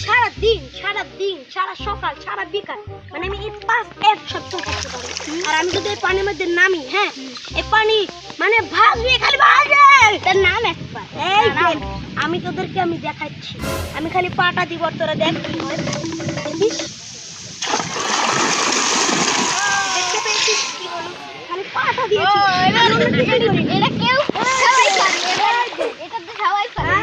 সারা দিন সারা সকাল সারা বিকাল মানে আমি এই 1 সপ্তাহ করতে পারি। আর আমি যদি এই পানির মধ্যে নামি, হ্যাঁ এই পানি মানে ভাসবে, খালি ভাসবে। তার নাম একবার এই দেখ, আমি তোদেরকে আমি দেখাচ্ছি। আমি খালি পাটা দিব, তোরা দেখ কি হয়। দেখিস, দেখতে পেয়েছিস কি হলো? খালি পাটা দিয়েছি। এটা কেউ সবাই পারে, এটা তো সবাই পারে।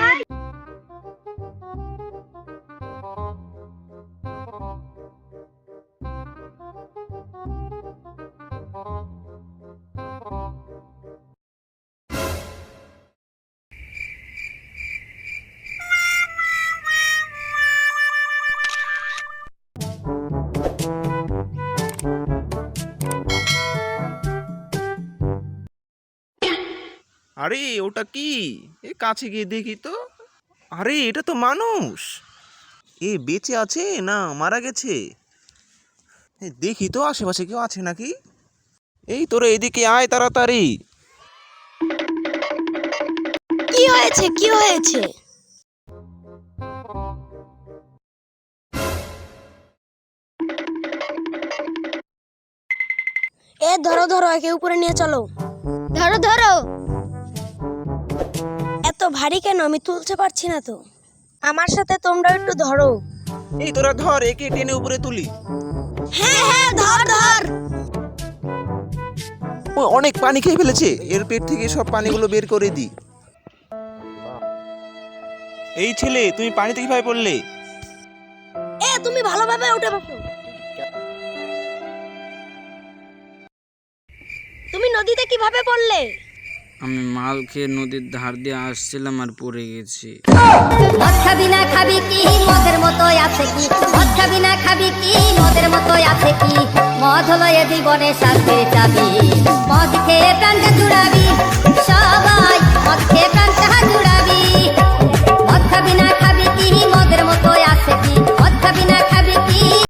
আরে ওটা কি? এ কাছে গিয়ে দেখি তো। আরে এটা তো মানুষ। এ বেঁচে আছে না মারা গেছে? দেখি তো আশেপাশে কেউ আছে নাকি। এই তোরা এদিকে আয় তাড়াতাড়ি। কি হয়েছে, কি হয়েছে? এ ধরো ধরো, একে উপরে নিয়ে চলো। ধরো ধরো। এত ভারী কেন? আমি তুলতে পারছি না তো। আমার সাথে তোমরা একটু ধরো। এই তোরা ধর, একে টেনে উপরে তুলি। হ্যাঁ হ্যাঁ, ধর ধর। ও অনেক পানি খেয়ে ফেলেছে, এর পেট থেকে সব পানিগুলো বের করে দি। এই ছেলে, তুমি পানিতে কিভাবে পড়লে? এ তুমি ভালোভাবে উঠে বসো। তুমি নদীতে কিভাবে পড়লে? আমি মাল খেয়ে নদীর ধার দিয়ে আসছিলাম আর পড়ে গেছি। মদ খাবি না খাবি কি মদের মতোই আছে কি, মদ খাবি না খাবি কি মদের মতোই আছে কি, মদ হলো এ জীবনে শান্তির চাবি, মদ খেয়ে প্রাণটা জুড়াবি সবাই